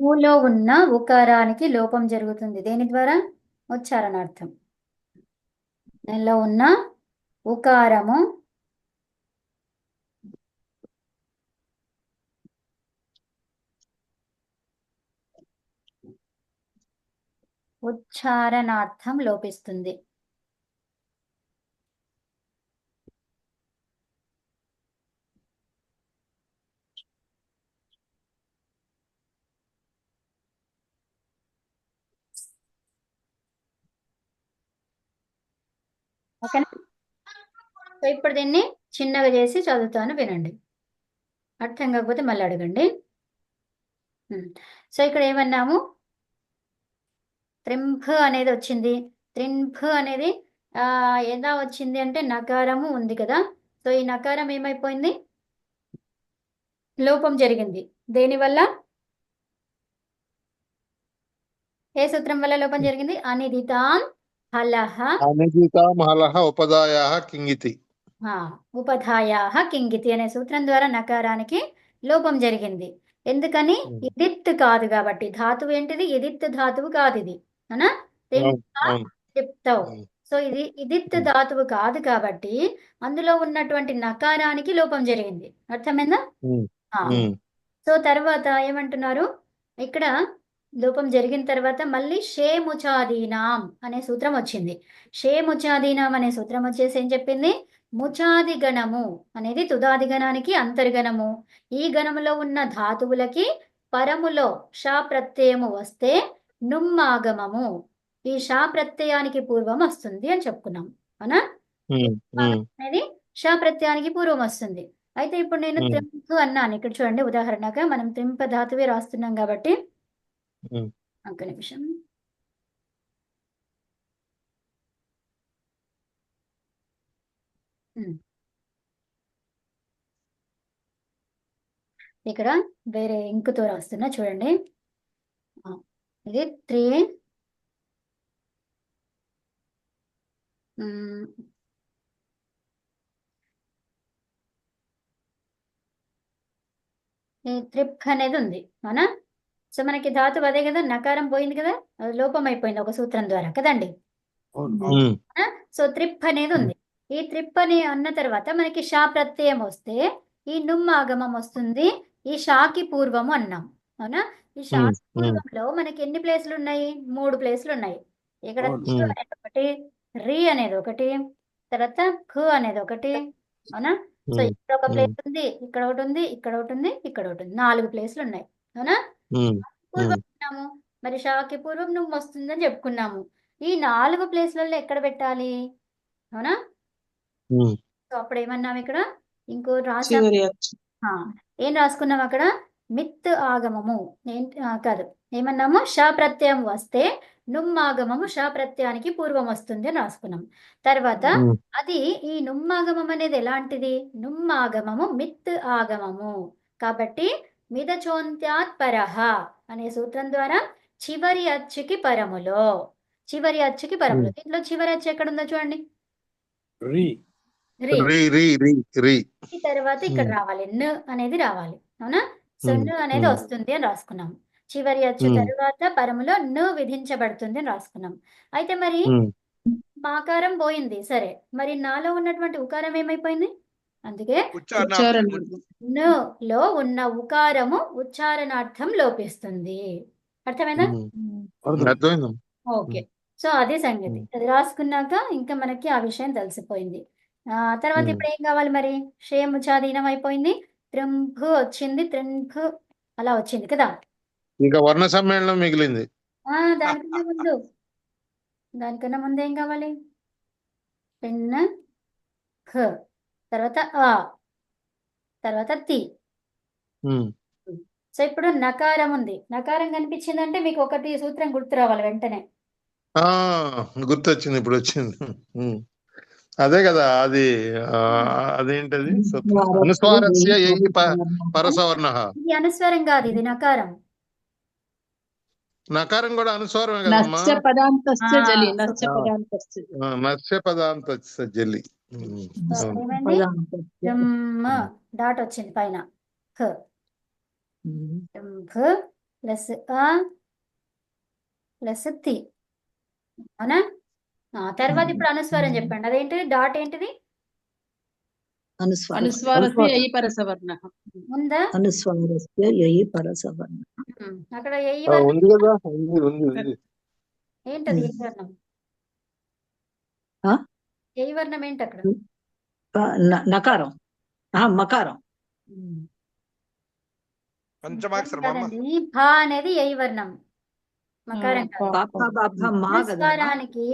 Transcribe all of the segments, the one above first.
ఊలో ఉన్న ఉకారానికి లోపం జరుగుతుంది. దేని ద్వారా? ఉచ్చారణార్థం. నెలలో ఉన్న ఉకారము ఉచ్చారణార్థం లోపిస్తుంది. ఓకేనా? సో ఇప్పుడు దీన్ని చిన్నగా చేసి చదువుతాను, వినండి. అర్థం కాకపోతే మళ్ళీ అడగండి. సో ఇక్కడ ఏమన్నాము? త్రింభ్ అనేది వచ్చింది. త్రింభ్ అనేది ఎలా వచ్చింది అంటే నకారము ఉంది కదా. సో ఈ నకారం ఏమైపోయింది? లోపం జరిగింది. దేనివల్ల? ఏ సూత్రం వల్ల లోపం జరిగింది? అనిదితాం హలహ అనిదితాం హలహ ఉపదాయాః కింగితి. ఉపధాయాః కింగితి అనే సూత్రం ద్వారా నకారానికి లోపం జరిగింది. ఎందుకని? ఇదిత్ కాదు కాబట్టి. ధాతువు ఏంటిది? ఇదిత్ ధాతువు కాదు ఇది. అవునా? సో ఇది ఇదిత్ ధాతువు కాదు కాబట్టి అందులో ఉన్నటువంటి నకారానికి లోపం జరిగింది. అర్థమైందా? సో తర్వాత ఏమంటున్నారు ఇక్కడ? లోపం జరిగిన తర్వాత మళ్ళీ షేముచాదీనాం అనే సూత్రం వచ్చింది. షేముచాదీనాం అనే సూత్రం వచ్చేసి ఏం చెప్పింది? ముచాది గణము అనేది తుదాది గణానికి అంతర్గణము. ఈ గణములో ఉన్న ధాతువులకి పరములో షా ప్రత్యయము వస్తే నుమ్మాగమము ఈ షా ప్రత్యయానికి పూర్వం వస్తుంది అని చెప్పుకున్నాం. అవునా? అనేది షా ప్రత్యయానికి పూర్వం వస్తుంది. అయితే ఇప్పుడు నేను త్రింపు అన్నాను. ఇక్కడ చూడండి, ఉదాహరణగా మనం త్రింప ధాతువే రాస్తున్నాం కాబట్టి ఒక్క నిమిషం. ఇక్కడ వేరే ఇంకుతో రాస్తున్నా, చూడండి. ఇది 3 త్రిప్ అనేది ఉంది. అవునా? సో మనకి ధాతువు అదే కదా, నకారం పోయింది కదా, లోపం అయిపోయింది ఒక సూత్రం ద్వారా కదండి. సో త్రిప్ అనేది ఉంది. ఈ త్రిప్ అని అన్న తర్వాత మనకి షా ప్రత్యయం వస్తే ఈ నుమ్ ఆగమం వస్తుంది. ఈ షాకి పూర్వము అన్నాం. అవునా? ఈ షా పూర్వంలో మనకి ఎన్ని ప్లేసులు ఉన్నాయి? 3 ప్లేసులు ఉన్నాయి. ఇక్కడ అనేది ఒకటి, రి అనేది ఒకటి, తర్వాత ఖు అనేది ఒకటి. అవునా? సో ఇక్కడ ఒక ప్లేస్ ఉంది, ఇక్కడ ఒకటి ఉంది, ఇక్కడ ఒకటి ఉంది, ఇక్కడ ఒకటి ఉంది. 4 ప్లేసులు ఉన్నాయి. అవునా? పూర్వం అన్నాము, మరి షాకి పూర్వం నువ్వు వస్తుందని చెప్పుకున్నాము. ఈ 4 ప్లేస్లలో ఎక్కడ పెట్టాలి? అవునా? సో అప్పుడు ఏమన్నాం ఇక్కడ? ఇంకో రాసా, ఏం రాసుకున్నాం అక్కడ? మిత్ ఆగమము కాదు, ఏమన్నాము? షా ప్రత్యయం వస్తే నుమ్మాగమము షా ప్రత్యయానికి పూర్వం వస్తుంది అని రాసుకున్నాం. తర్వాత అది ఈ నుమ్మాగమం అనేది ఎలాంటిది? నుమ్మాగమము మిత్ ఆగమము కాబట్టి మిదచోంత్యాత్ పరహ అనే సూత్రం ద్వారా చివరి అచ్చుకి పరములో, చివరి అచ్చుకి పరములో. దీంట్లో చివరి అచ్చు ఎక్కడ ఉందో చూడండి. ఈ తర్వాత ఇక్కడ రావాలి, న్ అనేది రావాలి. అవునా? సో న్ అనేది వస్తుంది అని రాసుకున్నాం. చివరి అచ్చు తర్వాత పరములో ను విధించబడుతుంది అని రాసుకున్నాం. అయితే మరి మాకారం పోయింది, సరే, మరి నాలో ఉన్నటువంటి ఉకారం ఏమైపోయింది? అందుకే లో ఉన్న ఉకారము ఉచ్చారణార్థం లోపిస్తుంది. అర్థమైందా? ఓకే. సో అదే సంగతి. అది రాసుకున్నాక ఇంకా మనకి ఆ విషయం తెలిసిపోయింది. తర్వాత ఇప్పుడు ఏం కావాలి మరి? షేముచాదీనం అయిపోయింది, త్రింభు వచ్చింది, త్రింభు అలా వచ్చింది కదా. ఇంకా వర్ణ సమ్మేళనం మిగిలింది. దానికన్నా ముందు ఏం కావాలి? పిన్న ఖ, తర్వాత ఆ, తర్వాత తి. సో ఇప్పుడు నకారం ఉంది. నకారం కనిపించిందంటే మీకు ఒకటి సూత్రం గుర్తు రావాలి వెంటనే. గుర్తొచ్చింది, ఇప్పుడు వచ్చింది. అదే కదా, అది అదేంటది? అనుస్వారస్య ఏకి పరసవర్ణః. ఇది అనుస్వరం కాదు, ఇది నకారం. నకారం కూడా అనుస్వారమే కదమ్మా. నస్య పదాంతస్య జలి. డాట్ వచ్చింది పైన. ప్లస్ అ ప్లస్ తి. అవునా? తర్వాత ఇప్పుడు అనుస్వారం చెప్పండి. అదేంటిది? డాట్ ఏంటిది? అనుస్వారం అనుస్వారస్య యయి పరసవర్ణః. ఉందా? అనుస్వారస్య యయి పరసవర్ణ అక్కడ ఎయి ఆ, వర్ణం ఉంది కదా, ఉంది ఉంది ఉంది. ఏంటది? ఎయి వర్ణం. ఆ? ఎయి వర్ణం ఏంటి అక్కడ? నకారం మకారం పంచమాక్షరం అమ్మ. కాదండి, భా అనేది ఎయి వర్ణం, మకారం కాదు. మా కదా అనుస్వారానికి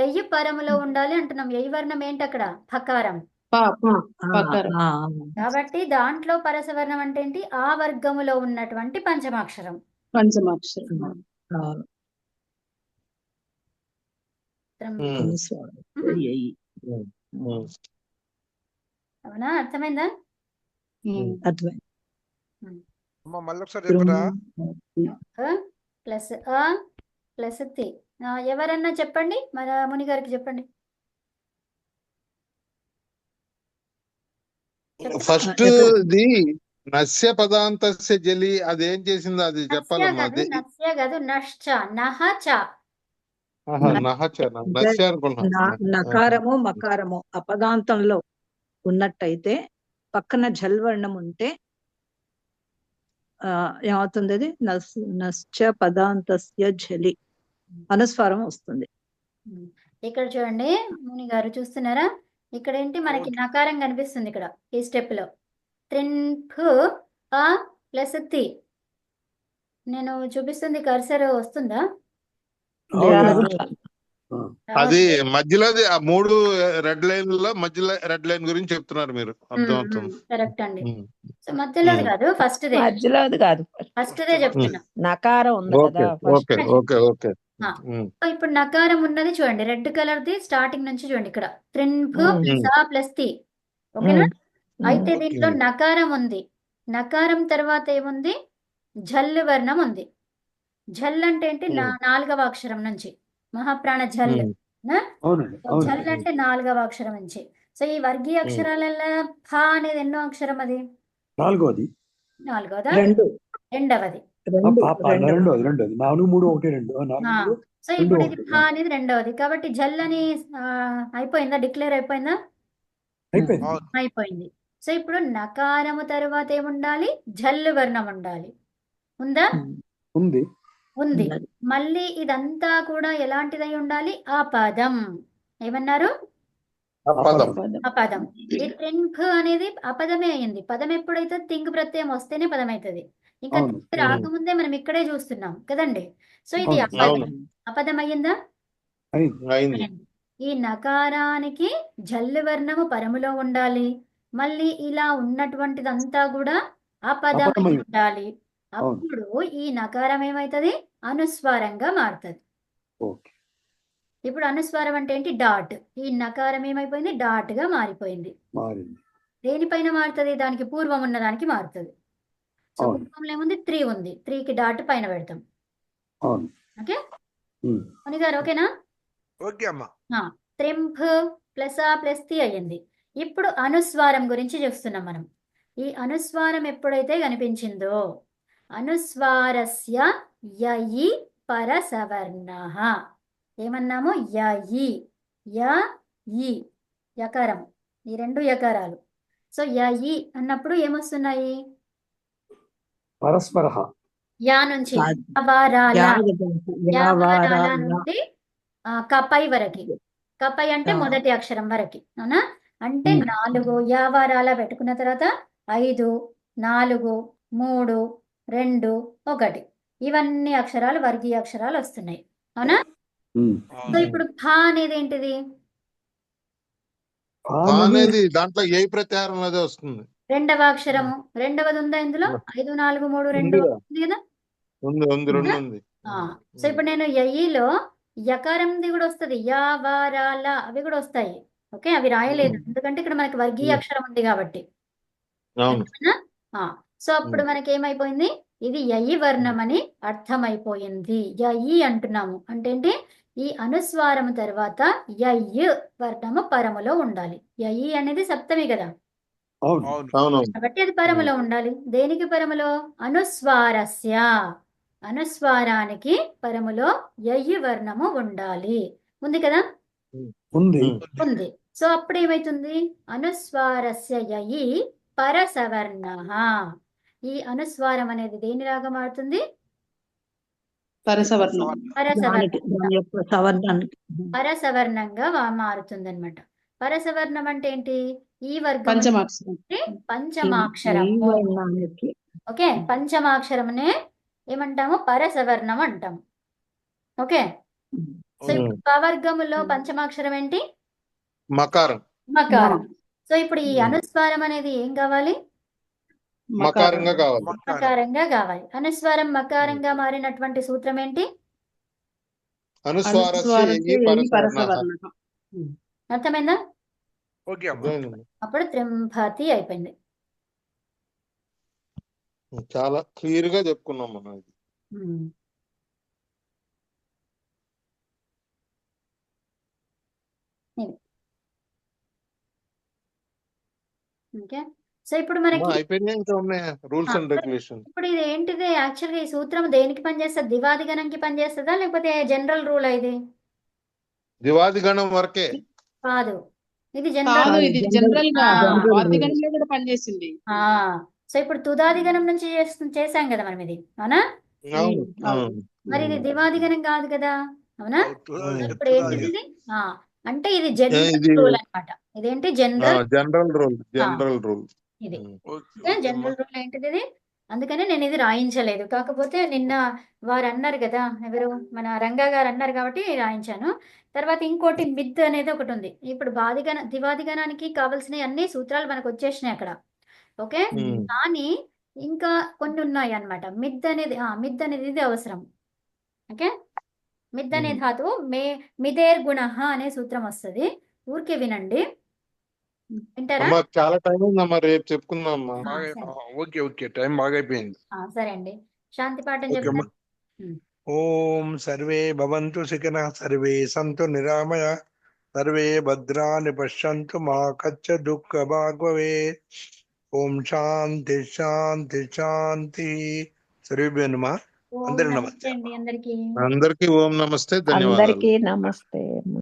ఎయి పరములో ఉండాలి అంటున్నాం. ఎయి వర్ణం ఏంటి అక్కడ? ఫకారం. పకారం. కాబట్టి దాంట్లో పరసవర్ణం అంటే ఏంటి? ఆ వర్గములో ఉన్నటువంటి పంచమాక్షరం. పంచమాక్షరం. అనుస్వారస్య యయి అవునా? అర్థమైందా? అర్థమైంది. అమ్మ మళ్ళీ ఒకసారి చెప్పరా? ప్లస్ అ ప్లస్ తి. ఎవరన్నా చెప్పండి, మన ముని గారికి చెప్పండి. ఫస్ట్ ది నస్య పదాంతస్య జలి అదేం చేసిందో అది చెప్పాలమ్మా. అది నస్య కాదు, నశ్చ, నహ చ. నస్య అనుకున్నా. నకారము మకారము అపదాంతంలో ఉన్నట్టయితే పక్కన జల్వర్ణం ఉంటే ఏమవుతుంది? అది నశ్చ పదాంతస్య జలి అనుస్వారం వస్తుంది. ఇక్కడ చూడండి ముని గారు, చూస్తున్నారా? ఇక్కడ ఏంటి మనకి నకారం కనిపిస్తుంది ఇక్కడ ఈ స్టెప్ లో. త్రిన్ఫ్ అ ప్లస్ తి. నేను చూపిస్తుంది కర్సర్ వస్తుందా? అది మధ్యలోది ఆ 3 రెడ్ లైన్లలో మధ్యలో రెడ్ లైన్ గురించి చెప్తున్నారు మీరు. అర్థమవుతుంది. కరెక్ట్ అండి. సో మధ్యలోది కాదు, ఫస్ట్ దే. మధ్యలోది కాదు, ఫస్ట్ దే చెప్తున్నా. నకారం ఉంది ఓకే కదా ఫస్ట్. Okay okay okay. ఇప్పుడు నకారం ఉన్నది చూడండి, రెడ్ కలర్ ది స్టార్టింగ్ నుంచి చూడండి ఇక్కడ. త్రిన్ఫ్ స ప్లస్ తి. ఓకేనా? అయితే దీంట్లో నకారం ఉంది. నకారం తర్వాత ఏముంది? ఝల్ వర్ణం ఉంది. ఝల్ అంటే ఏంటి? 4వ అక్షరం నుంచి మహాప్రాణ ఝల్. ఝల్ అంటే 4వ అక్షరం నుంచి. సో ఈ వర్గీయ అక్షరాలలో ఫ అనేది ఎన్నో అక్షరం? అది నాలుగోది. నాలుగోదా? రెండవది. సో ఇప్పుడు ఇది ఫ అనేది రెండవది. కాబట్టి ఝల్ అని అయిపోయిందా? డిక్లేర్ అయిపోయిందా? అయిపోయింది. సో ఇప్పుడు నకారము తర్వాత ఏముండాలి? ఝల్ వర్ణం ఉండాలి. ఉందా? ఉంది. ఉంది. మళ్ళీ ఇదంతా కూడా ఎలాంటిదై ఉండాలి? అపదం. ఏమన్నారు? అపదం. ఈ త్రిన్ఫ్ అనేది అపదమే అయింది. పదం ఎప్పుడైతే తింగ్ ప్రత్యయం వస్తేనే పదం అవుతుంది. ఇంకా తింగ్ రాకముందే మనం ఇక్కడే చూస్తున్నాం కదండి. సో ఇది అపదం. అపదం అయ్యిందా? ఈ నకారానికి జల్లు వర్ణము పరములో ఉండాలి. మళ్ళీ ఇలా ఉన్నటువంటిదంతా కూడా అపదం ఉండాలి. అప్పుడు ఈ నకారం ఏమైతుంది? అనుస్వారంగా మారుతుంది. ఇప్పుడు అనుస్వారం అంటే ఏంటి? డాట్. ఈ నకారం ఏమైపోయింది? డాట్ గా మారిపోయింది. దేనిపైన మారుతుంది? దానికి పూర్వం ఉన్న దానికి మారుతుంది. సో పూర్వంలో ఏముంది? 3 ఉంది. 3కి డాట్ పైన పెడతాం. ఓకే ముని గారు, ఓకేనా? ఓకే అమ్మా. త్రింఫ్ ప్లస్ ఆ ప్లస్ తి అయ్యింది. ఇప్పుడు అనుస్వారం గురించి చూస్తున్నాం మనం. ఈ అనుస్వారం ఎప్పుడైతే కనిపించిందో, అనుస్వారస్య యయి పరసవర్ణః. ఏమన్నాము? యయి. యయి యకారం. ఈ 2 యకారాలు. సో యయి అన్నప్పుడు ఏమొస్తున్నాయి? పరస్పర. యా నుంచి యావారాల నుండి కపై వరకి. కపై అంటే మొదటి అక్షరం వరకి. అవునా? అంటే 4 యావారాల పెట్టుకున్న తర్వాత 5, 4, 3, 2, 1 ఇవన్నీ అక్షరాలు వర్గీయ అక్షరాలు వస్తున్నాయి. అవునా? సో ఇప్పుడు ఫ అనేది ఏంటిది? అనేది దాంట్లో ఏ ప్రత్యాహారం అదే వస్తుంది. రెండవ అక్షరము. రెండవది ఉందా ఇందులో? 5, 4, 3, 2 ఉంది కదా? ఉంది. సో ఇప్పుడు నేను యయిలో యకారంది కూడా వస్తుంది. యావారాల అవి కూడా వస్తాయి. ఓకే, అవి రాయలేదు ఎందుకంటే ఇక్కడ మనకి వర్గీయ అక్షరం ఉంది కాబట్టి. సో అప్పుడు మనకి ఏమైపోయింది? ఇది యయి వర్ణం అని అర్థమైపోయింది. యయి అంటున్నాము అంటే ఏంటి? ఈ అనుస్వారము తర్వాత యయి వర్ణము పరములో ఉండాలి. యయి అనేది సప్తమి కదా, కాబట్టి అది పరములో ఉండాలి. దేనికి పరములో? అనుస్వారస్య. అనుస్వారానికి పరములో యయ్యి వర్ణము ఉండాలి. ఉంది కదా? ఉంది. ఉంది. సో అప్పుడు ఏమైతుంది? అనుస్వారస్య యయి పరసవర్ణః. ఈ అనుస్వారం అనేది దేని లాగా మారుతుంది? పరసవర్ణం. దాని యొక్క సవర్ణానికి పరసవర్ణంగా మారుతుంది అనమాట. పరసవర్ణం అంటే ఏంటి? ఈ వర్గం పంచమాక్షరం. అంటే పంచమాక్షరం. ఈ వర్ణానికి ఓకే, పంచమాక్షరమునే ఏమంటాము? పరసవర్ణం అంటాం. ఓకే, సో ఇప్పుడు పవర్గములో పంచమాక్షరం ఏంటి? మకారం. మకారం. సో ఇప్పుడు ఈ అనుస్వారం అనేది ఏం కావాలి? మకారంగా కావాలి. మకారంగా కావాలి. అనుస్వారం మకారంగా మారినటువంటి సూత్రం ఏంటి? అనుస్వారస్య యయి పరసవర్ణః. పరసవర్ణం. అర్థమైందా? ఓకే అమ్మా. అప్పుడు త్రింభతి అయిపోయింది. చాలా క్లియర్ గా చెప్పుకున్నాం మనం ఇది. ఓకే, సో ఇప్పుడు మనకి అయిపోయినాయి, ఇంకా ఉన్నాయి రూల్స్ అండ్ రెగ్యులేషన్. ఇప్పుడు ఇది ఏంటిది? యాక్చువల్గా ఈ సూత్రం దేనికి పనిచేస్తుంది? దివాదిగణంకి పనిచేస్తుందా లేకపోతే జనరల్ రూల్ ఇది? దివాది గణం వరకే. కాదు, ఇది కాదు, జనరల్. ఇది జనరల్ గా ఆ. వార్తిగణంలో కూడా పనిచేసింది. సో ఇప్పుడు తుదాదిగణం నుంచి చేసాం కదా మనం ఇది, అవునా? అవును. అవును. మరి ఇది దివాదిగణం కాదు కదా, అవునా? ఇప్పుడు ఏంటిది ఇది? అంటే ఇది ఇది జనరల్ రూల్ అన్నమాట. ఇదేంటి? General general rule. General rule. ఇది ఓకే జనరల్ రూల్ ఏంటిది ఇది? అందుకనే నేను ఇది రాయించలేదు. కాకపోతే నిన్న వారు అన్నారు కదా, ఎవరు? మన రంగా గారు అన్నారు కాబట్టి రాయించాను. తర్వాత ఇంకోటి మిద్ అనేది ఒకటి ఉంది. ఇప్పుడు దివాదిగణానికి కావాల్సిన అన్ని సూత్రాలు మనకు వచ్చేసినాయి అక్కడ. ఓకే, కానీ ఇంకా కొన్ని ఉన్నాయి అన్నమాట. మిద్ అనేది ఇది అవసరం. ఓకే, మిద్ అనే ధాతువు మిదేర్ గుణ అనే సూత్రం వస్తుంది. ఊరికే వినండి, వింటారా? అమ్మా చాలా టైం ఉందమ్మా, రేపు చెప్పుకుందాం అమ్మా. సరే. ఓకే టైం బాగా అయిపోయింది. సరే అండి, శాంతి పాఠం ఓకే చెప్తాను. అమ్మా. ఓం సర్వే భవంతు సుఖినః, సర్వే సంతు నిరామయ, సర్వే భద్రాని పశ్యంతు, మా కచ్చ దుఃఖ భాగ్ భవేత్. ఓం శాంతి శాంతి శాంతి. సర్వేభ్యో నమః. ఓం అందరికీ నమస్తే నమస్తే. అండి అందరికీ. అందరికీ ఓం నమస్తే, ధన్యవాదాలు. అందరికీ నమస్తే.